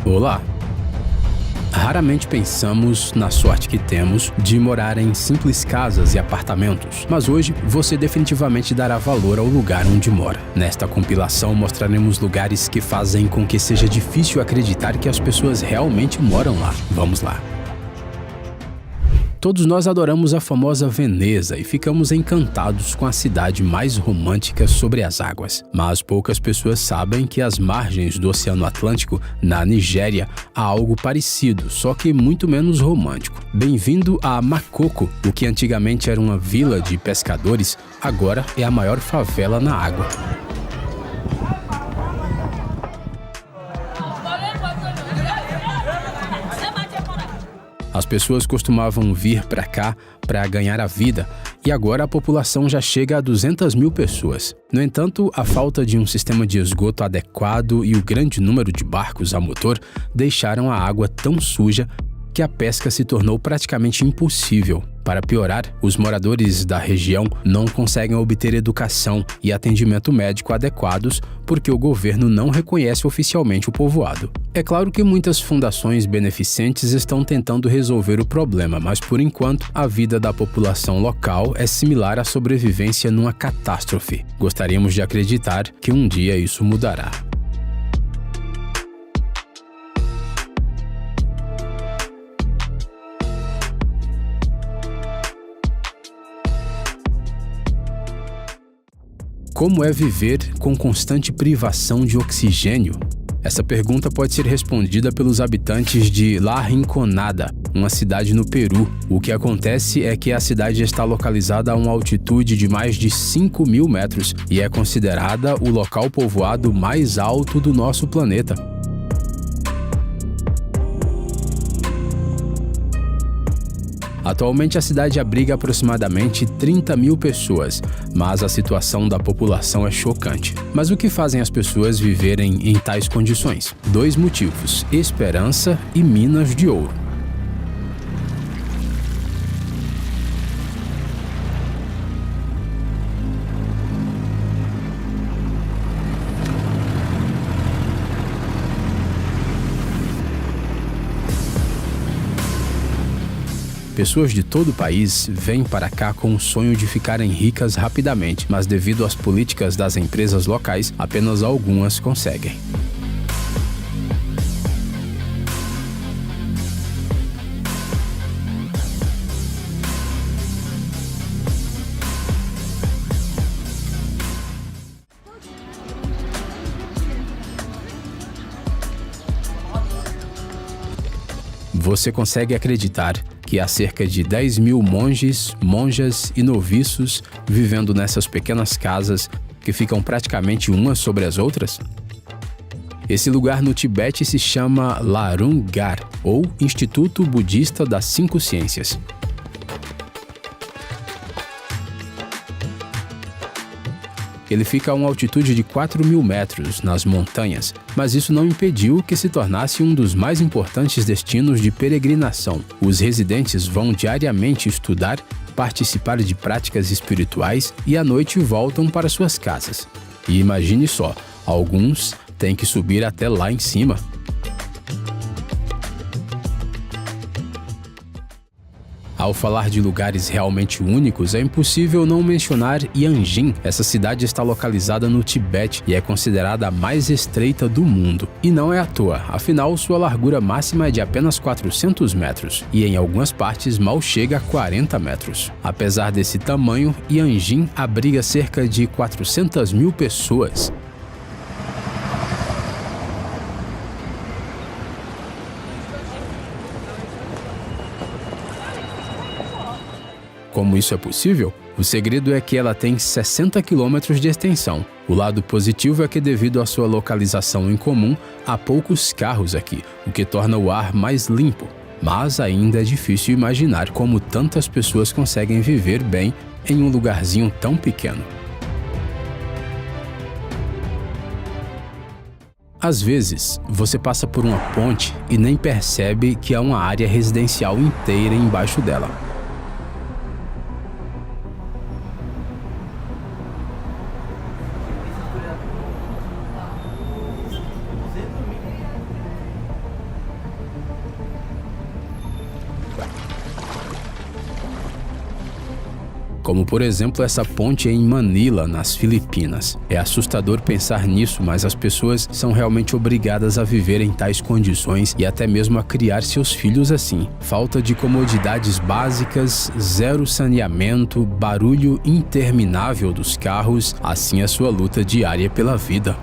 Olá! Raramente pensamos na sorte que temos de morar em simples casas e apartamentos, mas hoje você definitivamente dará valor ao lugar onde mora. Nesta compilação mostraremos lugares que fazem com que seja difícil acreditar que as pessoas realmente moram lá. Vamos lá! Todos nós adoramos a famosa Veneza e ficamos encantados com a cidade mais romântica sobre as águas. Mas poucas pessoas sabem que às margens do Oceano Atlântico, na Nigéria, há algo parecido, só que muito menos romântico. Bem-vindo a Makoko, o que antigamente era uma vila de pescadores, agora é a maior favela na água. As pessoas costumavam vir para cá para ganhar a vida e agora a população já chega a 200 mil pessoas. No entanto, a falta de um sistema de esgoto adequado e o grande número de barcos a motor deixaram a água tão suja que a pesca se tornou praticamente impossível. Para piorar, os moradores da região não conseguem obter educação e atendimento médico adequados porque o governo não reconhece oficialmente o povoado. É claro que muitas fundações beneficentes estão tentando resolver o problema, mas por enquanto a vida da população local é similar à sobrevivência numa catástrofe. Gostaríamos de acreditar que um dia isso mudará. Como é viver com constante privação de oxigênio? Essa pergunta pode ser respondida pelos habitantes de La Rinconada, uma cidade no Peru. O que acontece é que a cidade está localizada a uma altitude de mais de 5.000 metros e é considerada o local povoado mais alto do nosso planeta. Atualmente a cidade abriga aproximadamente 30 mil pessoas, mas a situação da população é chocante. Mas o que fazem as pessoas viverem em tais condições? 2 motivos: esperança e minas de ouro. Pessoas de todo o país vêm para cá com o sonho de ficarem ricas rapidamente, mas devido às políticas das empresas locais, apenas algumas conseguem. Você consegue acreditar que há cerca de 10 mil monges, monjas e noviços vivendo nessas pequenas casas que ficam praticamente umas sobre as outras? Esse lugar no Tibete se chama Larung-gar, ou Instituto Budista das 5 Ciências. Ele fica a uma altitude de 4.000 metros nas montanhas, mas isso não impediu que se tornasse um dos mais importantes destinos de peregrinação. Os residentes vão diariamente estudar, participar de práticas espirituais e à noite voltam para suas casas. E imagine só, alguns têm que subir até lá em cima. Ao falar de lugares realmente únicos, é impossível não mencionar Yanjin. Essa cidade está localizada no Tibete e é considerada a mais estreita do mundo. E não é à toa, afinal sua largura máxima é de apenas 400 metros e em algumas partes mal chega a 40 metros. Apesar desse tamanho, Yanjin abriga cerca de 400 mil pessoas. Como isso é possível? O segredo é que ela tem 60 quilômetros de extensão. O lado positivo é que, devido à sua localização em comum, há poucos carros aqui, o que torna o ar mais limpo. Mas ainda é difícil imaginar como tantas pessoas conseguem viver bem em um lugarzinho tão pequeno. Às vezes, você passa por uma ponte e nem percebe que há uma área residencial inteira embaixo dela. como por exemplo essa ponte em Manila, nas Filipinas. É assustador pensar nisso, mas as pessoas são realmente obrigadas a viver em tais condições e até mesmo a criar seus filhos assim. Falta de comodidades básicas, zero saneamento, barulho interminável dos carros, assim a sua luta diária pela vida.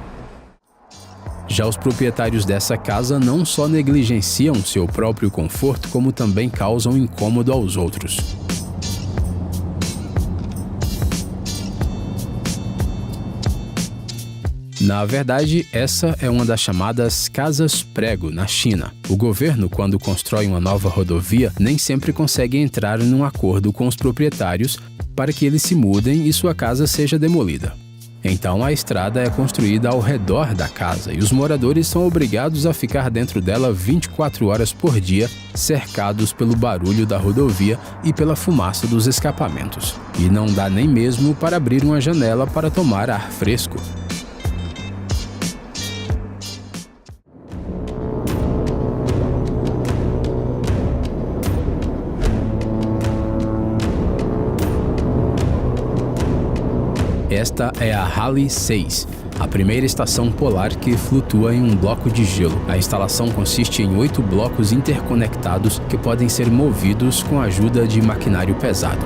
Já os proprietários dessa casa não só negligenciam seu próprio conforto, como também causam incômodo aos outros. Na verdade, essa é uma das chamadas casas-prego na China. O governo, quando constrói uma nova rodovia, nem sempre consegue entrar num acordo com os proprietários para que eles se mudem e sua casa seja demolida. Então a estrada é construída ao redor da casa e os moradores são obrigados a ficar dentro dela 24 horas por dia, cercados pelo barulho da rodovia e pela fumaça dos escapamentos. E não dá nem mesmo para abrir uma janela para tomar ar fresco. Esta é a Halley 6, a primeira estação polar que flutua em um bloco de gelo. A instalação consiste em 8 blocos interconectados que podem ser movidos com a ajuda de maquinário pesado.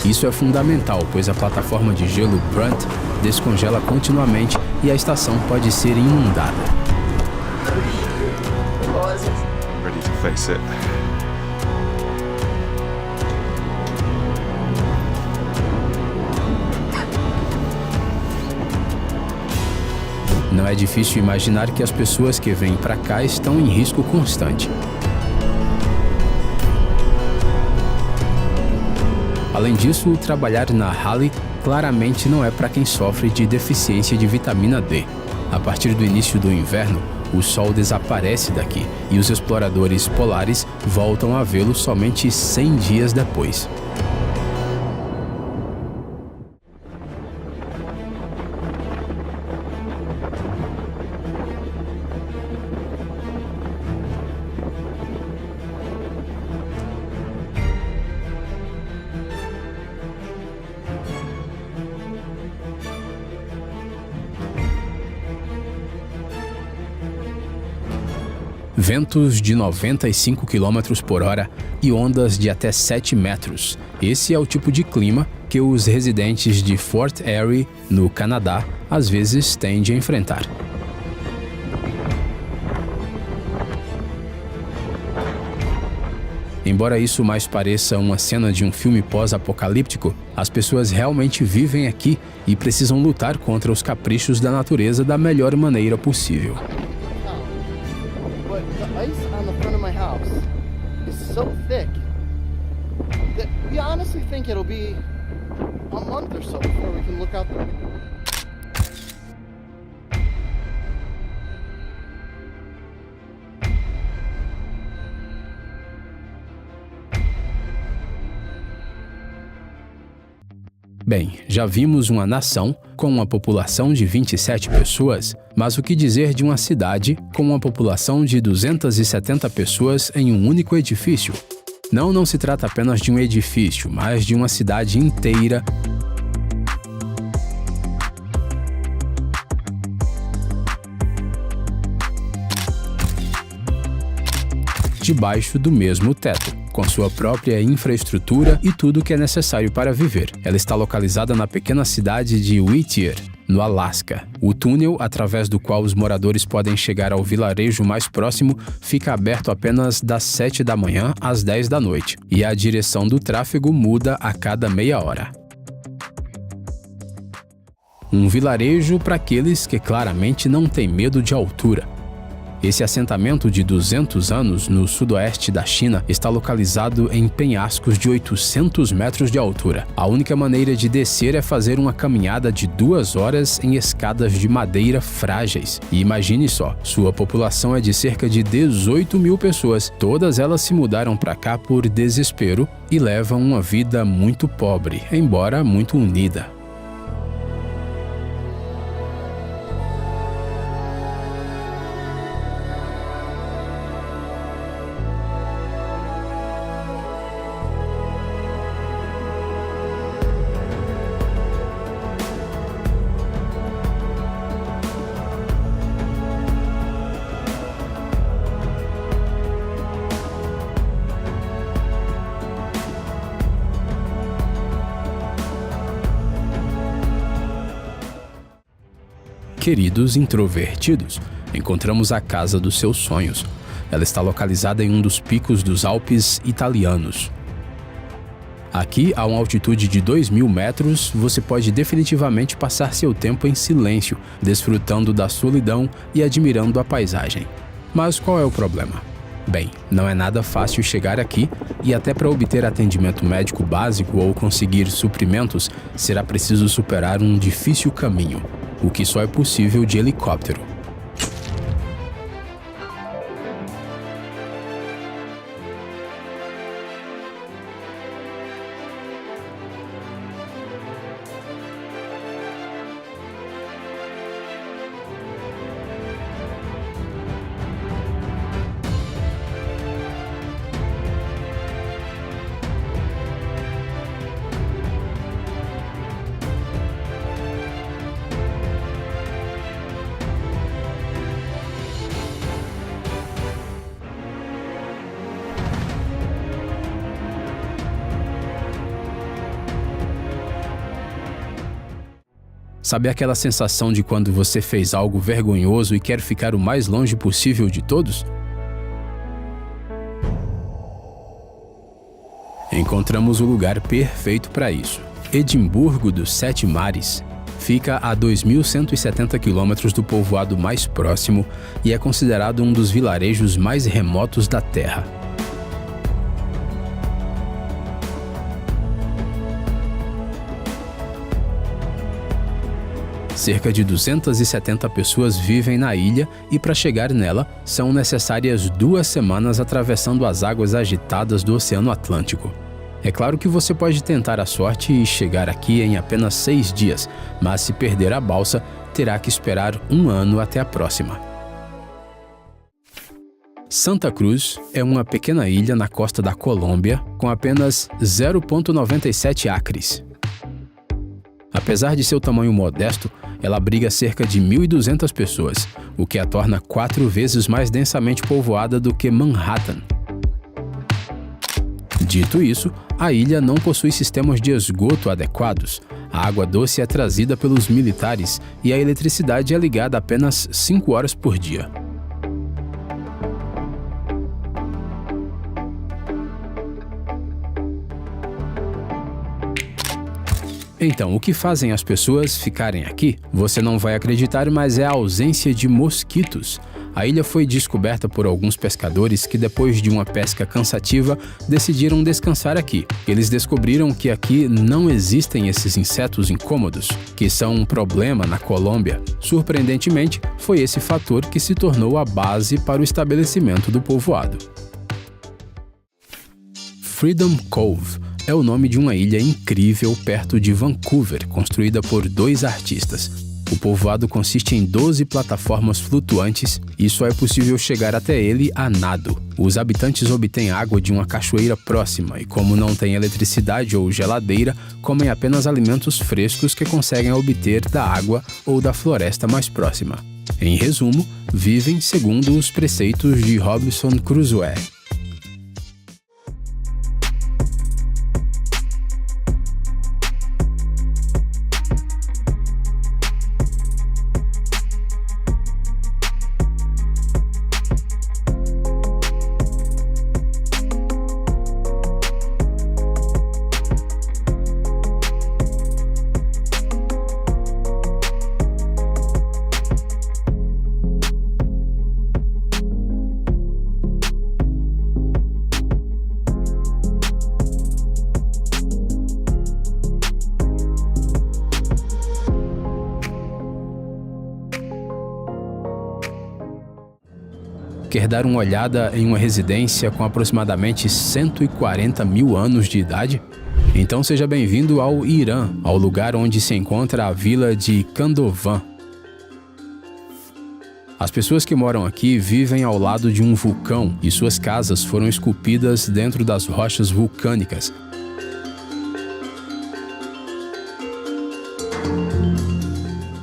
Isso é fundamental, pois a plataforma de gelo Brunt descongela continuamente e a estação pode ser inundada. Ready to face it. Não é difícil imaginar que as pessoas que vêm para cá estão em risco constante. Além disso, trabalhar na Halley claramente não é para quem sofre de deficiência de vitamina D. A partir do início do inverno, o sol desaparece daqui e os exploradores polares voltam a vê-lo somente 100 dias depois. Ventos de 95 km por hora e ondas de até 7 metros. Esse é o tipo de clima que os residentes de Fort Erie, no Canadá, às vezes têm de enfrentar. Embora isso mais pareça uma cena de um filme pós-apocalíptico, as pessoas realmente vivem aqui e precisam lutar contra os caprichos da natureza da melhor maneira possível. The ice on the front of my house is so thick that we honestly think it'll be a month or so before we can look out the window. Bem, já vimos uma nação com uma população de 27 pessoas, mas o que dizer de uma cidade com uma população de 270 pessoas em um único edifício? Não se trata apenas de um edifício, mas de uma cidade inteira debaixo do mesmo teto, com sua própria infraestrutura e tudo o que é necessário para viver. Ela está localizada na pequena cidade de Whittier, no Alasca. O túnel, através do qual os moradores podem chegar ao vilarejo mais próximo, fica aberto apenas das 7 da manhã às 10 da noite, e a direção do tráfego muda a cada meia hora. Um vilarejo para aqueles que claramente não têm medo de altura. Esse assentamento de 200 anos no sudoeste da China está localizado em penhascos de 800 metros de altura. A única maneira de descer é fazer uma caminhada de 2 horas em escadas de madeira frágeis. E imagine só, sua população é de cerca de 18 mil pessoas. Todas elas se mudaram para cá por desespero e levam uma vida muito pobre, embora muito unida. Queridos introvertidos, encontramos a casa dos seus sonhos. Ela está localizada em um dos picos dos Alpes italianos. Aqui, a uma altitude de 2.000 metros, você pode definitivamente passar seu tempo em silêncio, desfrutando da solidão e admirando a paisagem. Mas qual é o problema? Bem, não é nada fácil chegar aqui e até para obter atendimento médico básico ou conseguir suprimentos, será preciso superar um difícil caminho, o que só é possível de helicóptero. Sabe aquela sensação de quando você fez algo vergonhoso e quer ficar o mais longe possível de todos? Encontramos o lugar perfeito para isso. Edimburgo dos Sete Mares fica a 2.170 quilômetros do povoado mais próximo e é considerado um dos vilarejos mais remotos da Terra. Cerca de 270 pessoas vivem na ilha e, para chegar nela, são necessárias 2 semanas atravessando as águas agitadas do Oceano Atlântico. É claro que você pode tentar a sorte e chegar aqui em apenas 6 dias, mas se perder a balsa, terá que esperar 1 ano até a próxima. Santa Cruz é uma pequena ilha na costa da Colômbia com apenas 0,97 acres. Apesar de seu tamanho modesto, ela abriga cerca de 1.200 pessoas, o que a torna 4 vezes mais densamente povoada do que Manhattan. Dito isso, a ilha não possui sistemas de esgoto adequados, a água doce é trazida pelos militares e a eletricidade é ligada apenas 5 horas por dia. Então, o que fazem as pessoas ficarem aqui? Você não vai acreditar, mas é a ausência de mosquitos. A ilha foi descoberta por alguns pescadores que, depois de uma pesca cansativa, decidiram descansar aqui. Eles descobriram que aqui não existem esses insetos incômodos, que são um problema na Colômbia. Surpreendentemente, foi esse fator que se tornou a base para o estabelecimento do povoado. Freedom Cove é o nome de uma ilha incrível perto de Vancouver, construída por 2 artistas. O povoado consiste em 12 plataformas flutuantes e só é possível chegar até ele a nado. Os habitantes obtêm água de uma cachoeira próxima e, como não tem eletricidade ou geladeira, comem apenas alimentos frescos que conseguem obter da água ou da floresta mais próxima. Em resumo, vivem segundo os preceitos de Robinson Crusoe. Quer dar uma olhada em uma residência com aproximadamente 140 mil anos de idade? Então seja bem-vindo ao Irã, ao lugar onde se encontra a vila de Khandovan. As pessoas que moram aqui vivem ao lado de um vulcão e suas casas foram esculpidas dentro das rochas vulcânicas.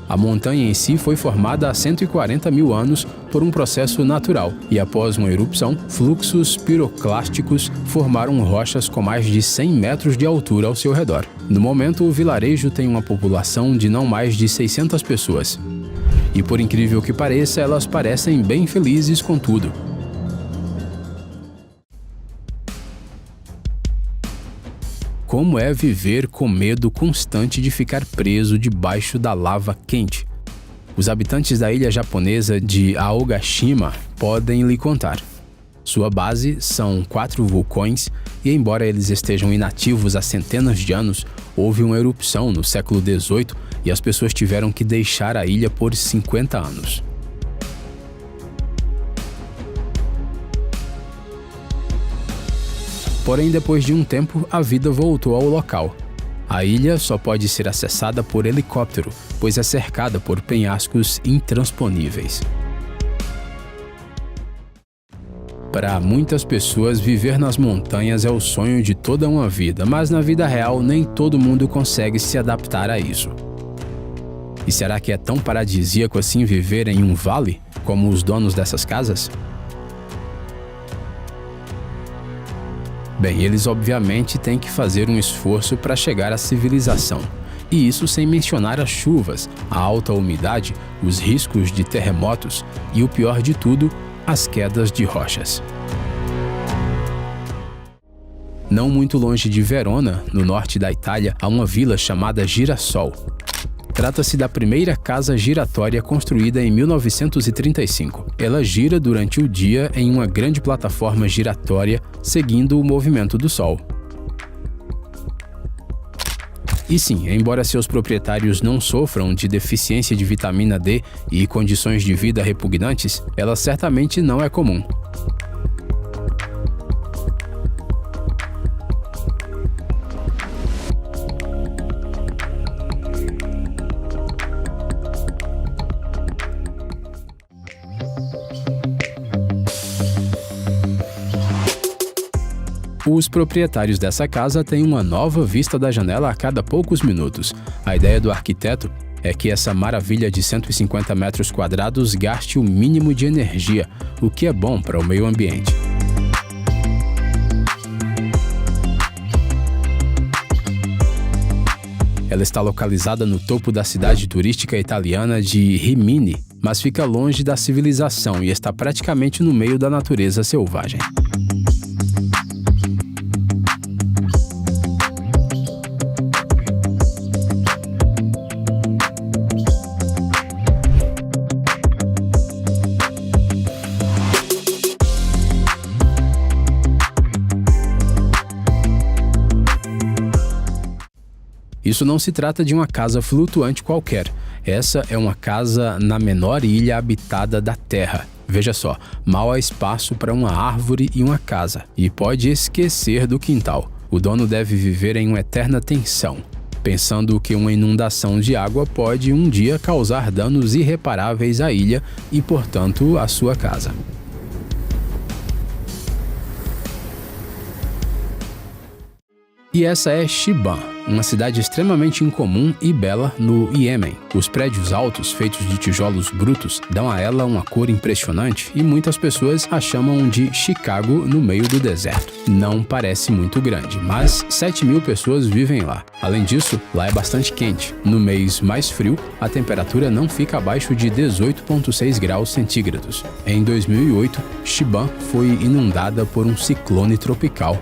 A montanha em si foi formada há 140 mil anos por um processo natural e, após uma erupção, fluxos piroclásticos formaram rochas com mais de 100 metros de altura ao seu redor. No momento, o vilarejo tem uma população de não mais de 600 pessoas. E por incrível que pareça, elas parecem bem felizes com tudo. Como é viver com medo constante de ficar preso debaixo da lava quente? Os habitantes da ilha japonesa de Aogashima podem lhe contar. Sua base são 4 vulcões e, embora eles estejam inativos há centenas de anos, houve uma erupção no século XVIII e as pessoas tiveram que deixar a ilha por 50 anos. Porém, depois de um tempo, a vida voltou ao local. A ilha só pode ser acessada por helicóptero, pois é cercada por penhascos intransponíveis. Para muitas pessoas, viver nas montanhas é o sonho de toda uma vida, mas na vida real nem todo mundo consegue se adaptar a isso. E será que é tão paradisíaco assim viver em um vale, como os donos dessas casas? Bem, eles obviamente têm que fazer um esforço para chegar à civilização. E isso sem mencionar as chuvas, a alta umidade, os riscos de terremotos e, o pior de tudo, as quedas de rochas. Não muito longe de Verona, no norte da Itália, há uma vila chamada Girassol. Trata-se da primeira casa giratória construída em 1935. Ela gira durante o dia em uma grande plataforma giratória, seguindo o movimento do Sol. E sim, embora seus proprietários não sofram de deficiência de vitamina D e condições de vida repugnantes, ela certamente não é comum. Os proprietários dessa casa têm uma nova vista da janela a cada poucos minutos. A ideia do arquiteto é que essa maravilha de 150 metros quadrados gaste o mínimo de energia, o que é bom para o meio ambiente. Ela está localizada no topo da cidade turística italiana de Rimini, mas fica longe da civilização e está praticamente no meio da natureza selvagem. Isso não se trata de uma casa flutuante qualquer. Essa é uma casa na menor ilha habitada da Terra. Veja só, mal há espaço para uma árvore e uma casa, e pode esquecer do quintal. O dono deve viver em uma eterna tensão, pensando que uma inundação de água pode um dia causar danos irreparáveis à ilha e, portanto, à sua casa. E essa é Chiban, uma cidade extremamente incomum e bela no Iêmen. Os prédios altos, feitos de tijolos brutos, dão a ela uma cor impressionante e muitas pessoas a chamam de Chicago no meio do deserto. Não parece muito grande, mas 7.000 pessoas vivem lá. Além disso, lá é bastante quente. No mês mais frio, a temperatura não fica abaixo de 18,6 graus centígrados. Em 2008, Chiban foi inundada por um ciclone tropical.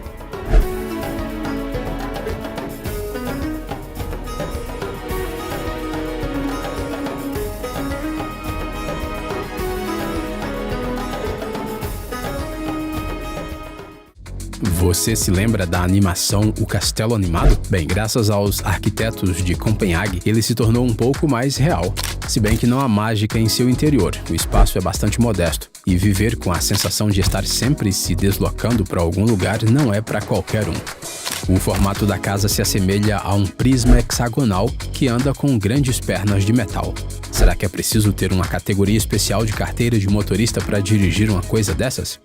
Você se lembra da animação O Castelo Animado? Bem, graças aos arquitetos de Copenhague, ele se tornou um pouco mais real. Se bem que não há mágica em seu interior, o espaço é bastante modesto. E viver com a sensação de estar sempre se deslocando para algum lugar não é para qualquer um. O formato da casa se assemelha a um prisma hexagonal que anda com grandes pernas de metal. Será que é preciso ter uma categoria especial de carteira de motorista para dirigir uma coisa dessas?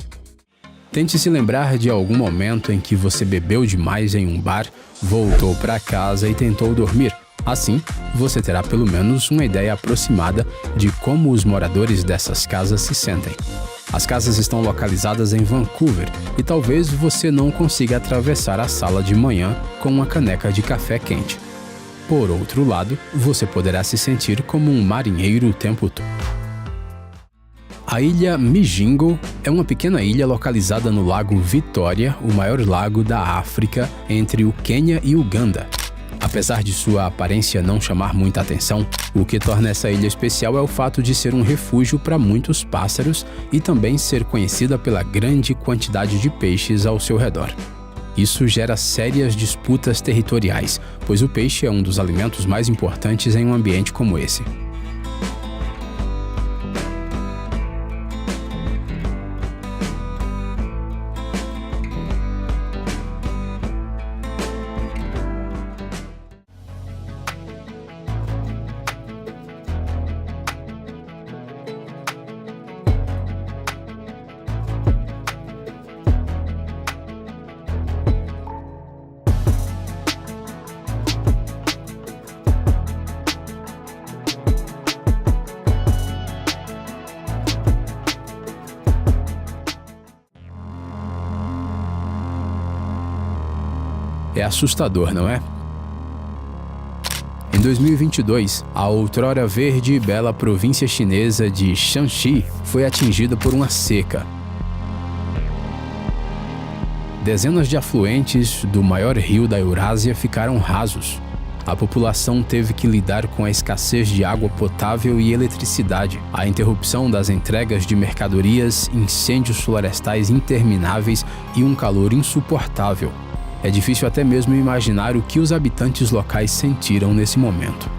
Tente se lembrar de algum momento em que você bebeu demais em um bar, voltou para casa e tentou dormir. Assim, você terá pelo menos uma ideia aproximada de como os moradores dessas casas se sentem. As casas estão localizadas em Vancouver e talvez você não consiga atravessar a sala de manhã com uma caneca de café quente. Por outro lado, você poderá se sentir como um marinheiro o tempo todo. A ilha Migingo é uma pequena ilha localizada no Lago Vitória, o maior lago da África, entre o Quênia e Uganda. Apesar de sua aparência não chamar muita atenção, o que torna essa ilha especial é o fato de ser um refúgio para muitos pássaros e também ser conhecida pela grande quantidade de peixes ao seu redor. Isso gera sérias disputas territoriais, pois o peixe é um dos alimentos mais importantes em um ambiente como esse. É assustador, não é? Em 2022, a outrora verde e bela província chinesa de Shanxi foi atingida por uma seca. Dezenas de afluentes do maior rio da Eurásia ficaram rasos. A população teve que lidar com a escassez de água potável e eletricidade, a interrupção das entregas de mercadorias, incêndios florestais intermináveis e um calor insuportável. É difícil até mesmo imaginar o que os habitantes locais sentiram nesse momento.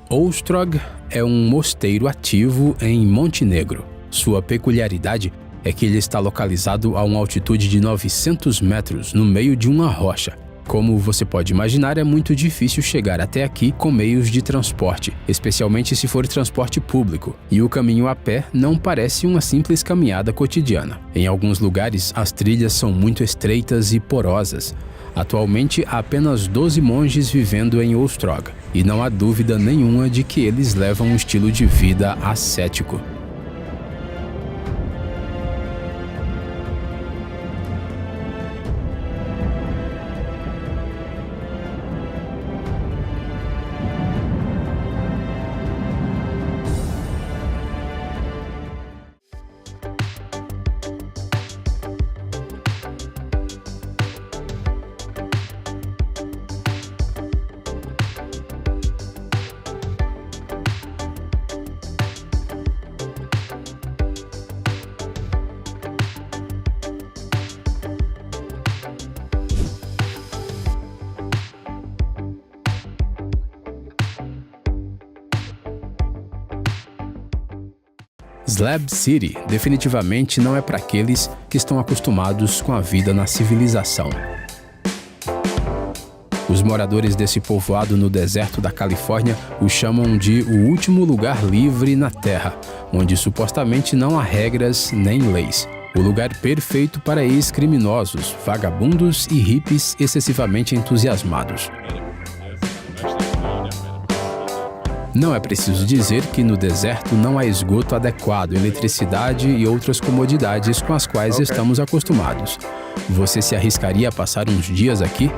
Ostrog é um mosteiro ativo em Montenegro. Sua peculiaridade é que ele está localizado a uma altitude de 900 metros, no meio de uma rocha. Como você pode imaginar, é muito difícil chegar até aqui com meios de transporte, especialmente se for transporte público, e o caminho a pé não parece uma simples caminhada cotidiana. Em alguns lugares, as trilhas são muito estreitas e porosas. Atualmente, há apenas 12 monges vivendo em Ostrog, e não há dúvida nenhuma de que eles levam um estilo de vida ascético. Slab City definitivamente não é para aqueles que estão acostumados com a vida na civilização. Os moradores desse povoado no deserto da Califórnia o chamam de o último lugar livre na Terra, onde supostamente não há regras nem leis. O lugar perfeito para ex-criminosos, vagabundos e hippies excessivamente entusiasmados. Não é preciso dizer que no deserto não há esgoto adequado, eletricidade e outras comodidades com as quais estamos acostumados. Você se arriscaria a passar uns dias aqui?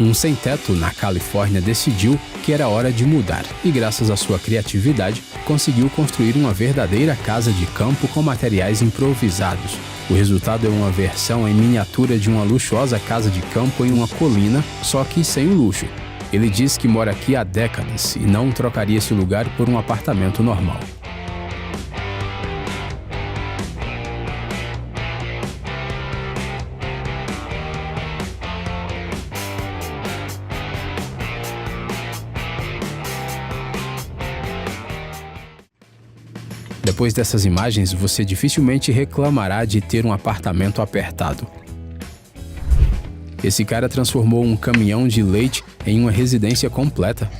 Um sem-teto na Califórnia decidiu que era hora de mudar e, graças à sua criatividade, conseguiu construir uma verdadeira casa de campo com materiais improvisados. O resultado é uma versão em miniatura de uma luxuosa casa de campo em uma colina, só que sem o luxo. Ele diz que mora aqui há décadas e não trocaria esse lugar por um apartamento normal. Depois dessas imagens, você dificilmente reclamará de ter um apartamento apertado. Esse cara transformou um caminhão de leite em uma residência completa.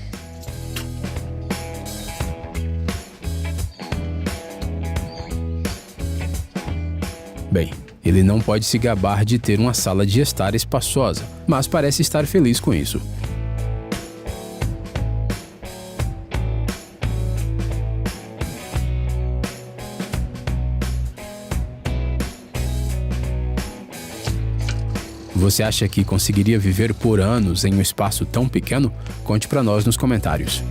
Bem, ele não pode se gabar de ter uma sala de estar espaçosa, mas parece estar feliz com isso. Você acha que conseguiria viver por anos em um espaço tão pequeno? Conte para nós nos comentários.